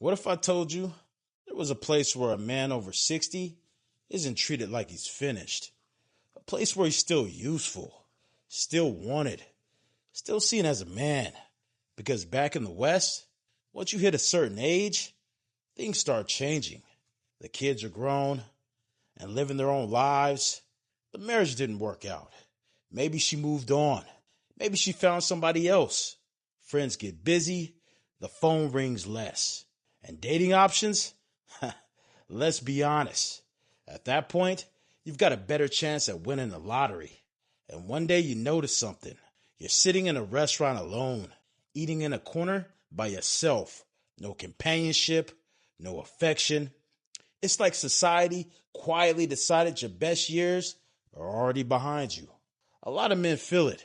What if I told you there was a place where a man over 60 isn't treated like he's finished? A place where he's still useful, still wanted, still seen as a man. Because back in the West, once you hit a certain age, things start changing. The kids are grown and living their own lives. The marriage didn't work out. Maybe she moved on. Maybe she found somebody else. Friends get busy. The phone rings less. And dating options? Let's be honest. At that point, you've got a better chance at winning the lottery. And one day you notice something. You're sitting in a restaurant alone, eating in a corner by yourself. No companionship, no affection. It's like society quietly decided your best years are already behind you. A lot of men feel it.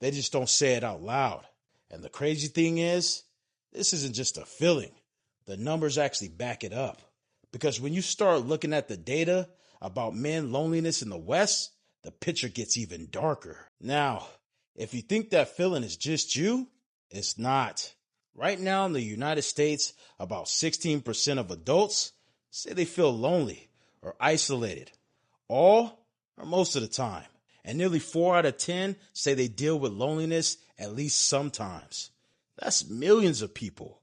They just don't say it out loud. And the crazy thing is, this isn't just a feeling. The numbers actually back it up. Because when you start looking at the data about men loneliness in the West, the picture gets even darker. Now, if you think that feeling is just you, it's not. Right now in the United States, about 16% of adults say they feel lonely or isolated, all or most of the time. And nearly 4 out of 10 say they deal with loneliness at least sometimes. That's millions of people.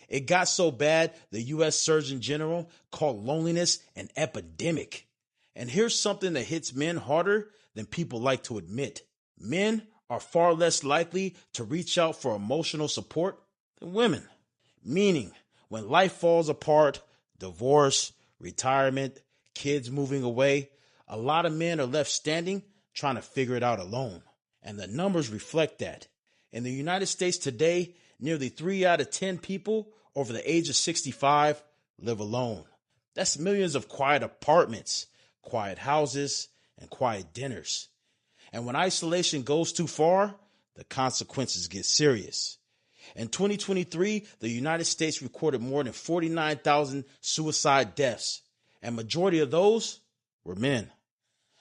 It got so bad, the U.S. Surgeon General called loneliness an epidemic. And here's something that hits men harder than people like to admit. Men are far less likely to reach out for emotional support than women. Meaning, when life falls apart, divorce, retirement, kids moving away, a lot of men are left standing trying to figure it out alone. And the numbers reflect that. In the United States today, nearly 3 out of 10 people over the age of 65 live alone. That's millions of quiet apartments, quiet houses, and quiet dinners. And when isolation goes too far, the consequences get serious. In 2023, the United States recorded more than 49,000 suicide deaths, and majority of those were men.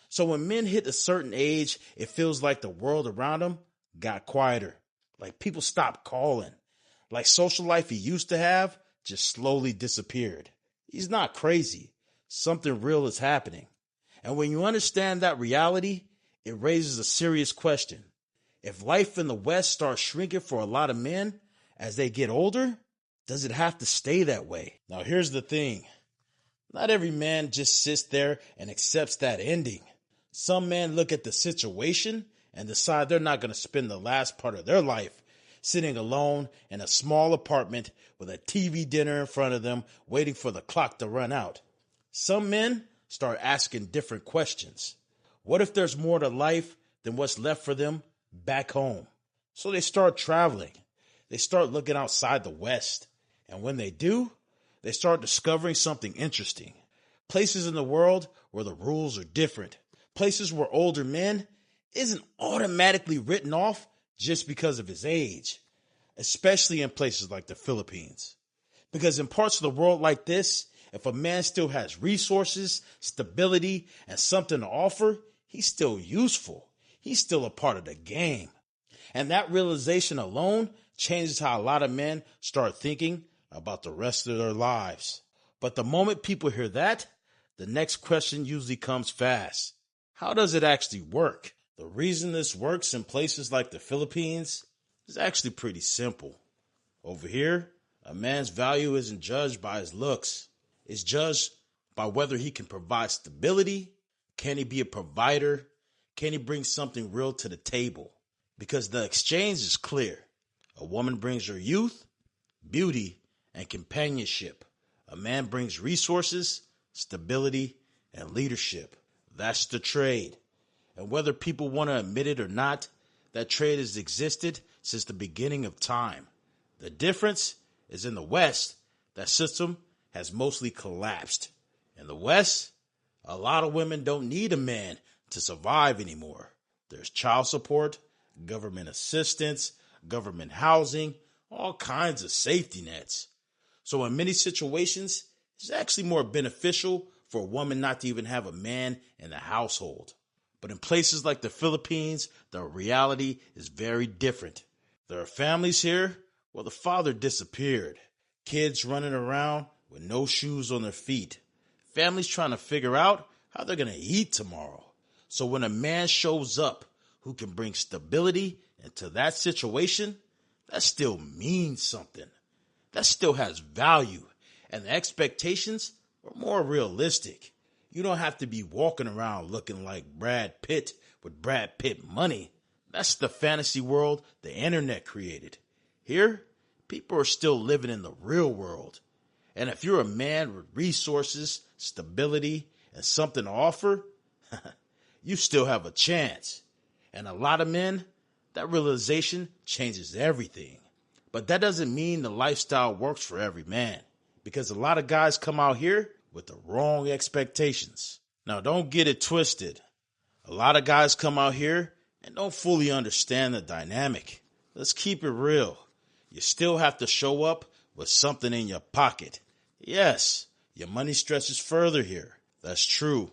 So when men hit a certain age, it feels like the world around them got quieter. Like people stopped calling. Like social life he used to have just slowly disappeared. He's not crazy. Something real is happening. And when you understand that reality, it raises a serious question. If life in the West starts shrinking for a lot of men as they get older, does it have to stay that way? Now, here's the thing. Not every man just sits there and accepts that ending. Some men look at the situation and decide they're not going to spend the last part of their life sitting alone in a small apartment with a TV dinner in front of them, waiting for the clock to run out. Some men start asking different questions. What if there's more to life than what's left for them back home? So they start traveling. They start looking outside the West. And when they do, they start discovering something interesting. Places in the world where the rules are different. Places where older men isn't automatically written off just because of his age, especially in places like the Philippines. Because in parts of the world like this, if a man still has resources, stability, and something to offer, he's still useful. He's still a part of the game. And that realization alone changes how a lot of men start thinking about the rest of their lives. But the moment people hear that, the next question usually comes fast. How does it actually work? The reason this works in places like the Philippines is actually pretty simple. Over here, a man's value isn't judged by his looks. It's judged by whether he can provide stability. Can he be a provider? Can he bring something real to the table? Because the exchange is clear. A woman brings her youth, beauty, and companionship. A man brings resources, stability, and leadership. That's the trade. And whether people want to admit it or not, that trade has existed since the beginning of time. The difference is in the West, that system has mostly collapsed. In the West, a lot of women don't need a man to survive anymore. There's child support, government assistance, government housing, all kinds of safety nets. So in many situations, it's actually more beneficial for a woman not to even have a man in the household. But in places like the Philippines, the reality is very different. There are families here where the father disappeared. Kids running around with no shoes on their feet. Families trying to figure out how they're going to eat tomorrow. So when a man shows up who can bring stability into that situation, that still means something. That still has value. And the expectations are more realistic. You don't have to be walking around looking like Brad Pitt with Brad Pitt money. That's the fantasy world the internet created. Here, people are still living in the real world. And if you're a man with resources, stability, and something to offer, you still have a chance. And a lot of men, that realization changes everything. But that doesn't mean the lifestyle works for every man, because a lot of guys come out here with the wrong expectations. Now, don't get it twisted. A lot of guys come out here and don't fully understand the dynamic. Let's keep it real. You still have to show up with something in your pocket. Yes, your money stretches further here. That's true.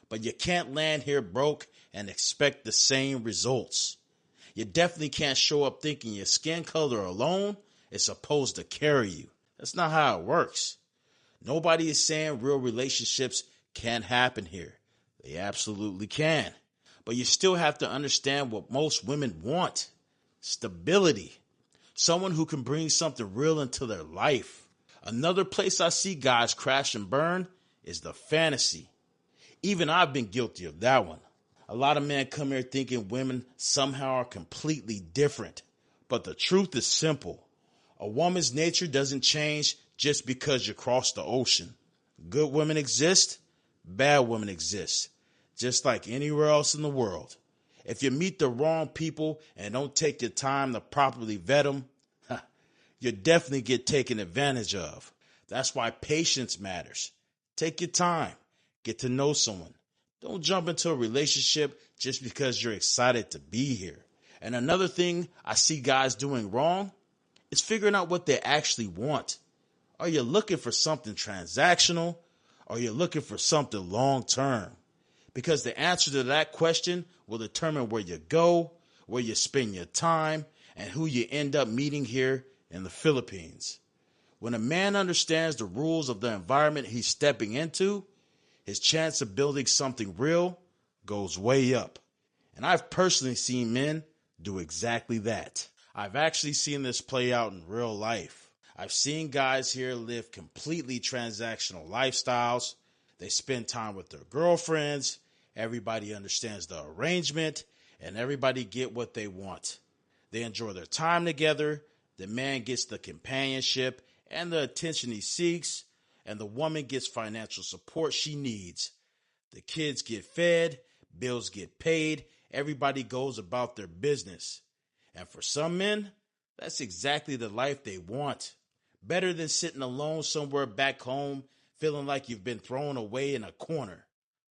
But you can't land here broke and expect the same results. You definitely can't show up thinking your skin color alone is supposed to carry you. That's not how it works. Nobody is saying real relationships can't happen here. They absolutely can. But you still have to understand what most women want. Stability. Someone who can bring something real into their life. Another place I see guys crash and burn is the fantasy. Even I've been guilty of that one. A lot of men come here thinking women somehow are completely different. But the truth is simple. A woman's nature doesn't change just because you cross the ocean. Good women exist, bad women exist, just like anywhere else in the world. If you meet the wrong people and don't take your time to properly vet them, you definitely get taken advantage of. That's why patience matters. Take your time. Get to know someone. Don't jump into a relationship just because you're excited to be here. And another thing I see guys doing wrong is figuring out what they actually want. Are you looking for something transactional? Or are you looking for something long-term? Because the answer to that question will determine where you go, where you spend your time, and who you end up meeting here in the Philippines. When a man understands the rules of the environment he's stepping into, his chance of building something real goes way up. And I've personally seen men do exactly that. I've actually seen this play out in real life. I've seen guys here live completely transactional lifestyles. They spend time with their girlfriends. Everybody understands the arrangement, and everybody get what they want. They enjoy their time together. The man gets the companionship and the attention he seeks, and the woman gets financial support she needs. The kids get fed, bills get paid, everybody goes about their business. And for some men, that's exactly the life they want. Better than sitting alone somewhere back home, feeling like you've been thrown away in a corner.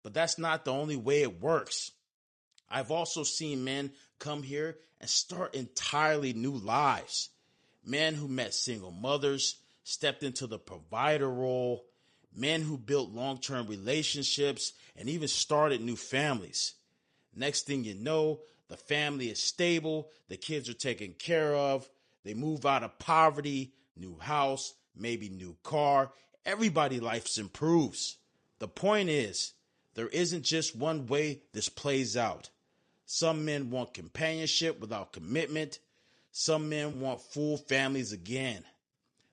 But that's not the only way it works. I've also seen men come here and start entirely new lives. Men who met single mothers, stepped into the provider role, men who built long-term relationships and even started new families. Next thing you know, the family is stable, the kids are taken care of, they move out of poverty, new house, maybe new car. Everybody's life improves. The point is, there isn't just one way this plays out. Some men want companionship without commitment. Some men want full families again.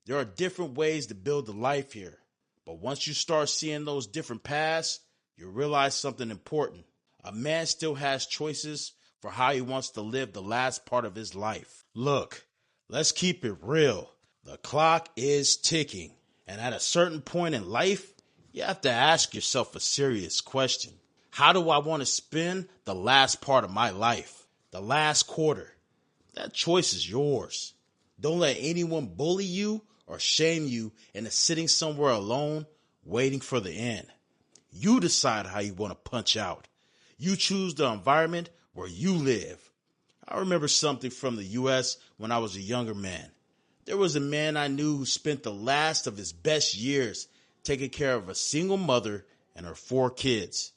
There are different ways to build a life here. But once you start seeing those different paths, you realize something important. A man still has choices for how he wants to live the last part of his life. Look, let's keep it real. The clock is ticking. And at a certain point in life, you have to ask yourself a serious question. How do I want to spend the last part of my life? The last quarter? That choice is yours. Don't let anyone bully you or shame you into sitting somewhere alone waiting for the end. You decide how you want to punch out. You choose the environment where you live. I remember something from the U.S. when I was a younger man. There was a man I knew who spent the last of his best years taking care of a single mother and her 4 kids.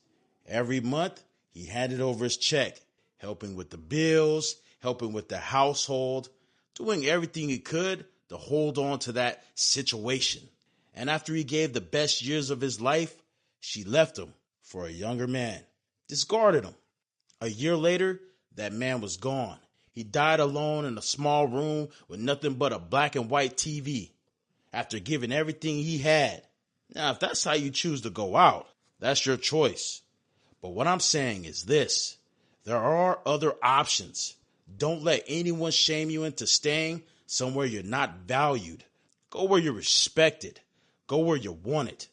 Every month, he handed over his check, helping with the bills, helping with the household, doing everything he could to hold on to that situation. And after he gave the best years of his life, she left him for a younger man, discarded him. A year later, that man was gone. He died alone in a small room with nothing but a black and white TV after giving everything he had. Now, if that's how you choose to go out, that's your choice. But what I'm saying is this: there are other options. Don't let anyone shame you into staying somewhere you're not valued. Go where you're respected. Go where you're wanted.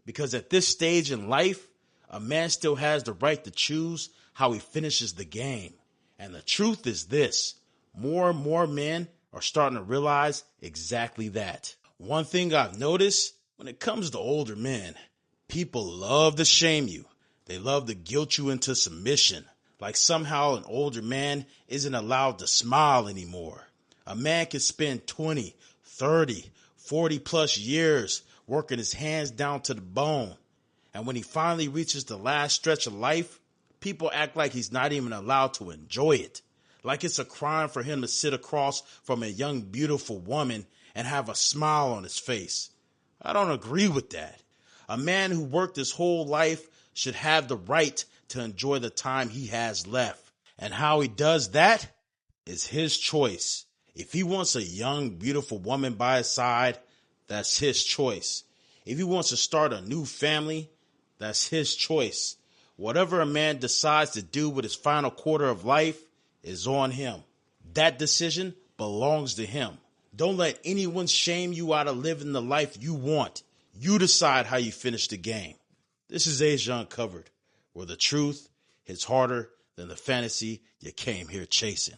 Because at this stage in life, a man still has the right to choose how he finishes the game. And the truth is this: more and more men are starting to realize exactly that. One thing I've noticed when it comes to older men, people love to shame you. They love to guilt you into submission. Like somehow an older man isn't allowed to smile anymore. A man can spend 20, 30, 40 plus years working his hands down to the bone. And when he finally reaches the last stretch of life, people act like he's not even allowed to enjoy it. Like it's a crime for him to sit across from a young, beautiful woman and have a smile on his face. I don't agree with that. A man who worked his whole life should have the right to enjoy the time he has left. And how he does that is his choice. If he wants a young, beautiful woman by his side, that's his choice. If he wants to start a new family, that's his choice. Whatever a man decides to do with his final quarter of life is on him. That decision belongs to him. Don't let anyone shame you out of living the life you want. You decide how you finish the game. This is Asia Uncovered, where the truth hits harder than the fantasy you came here chasing.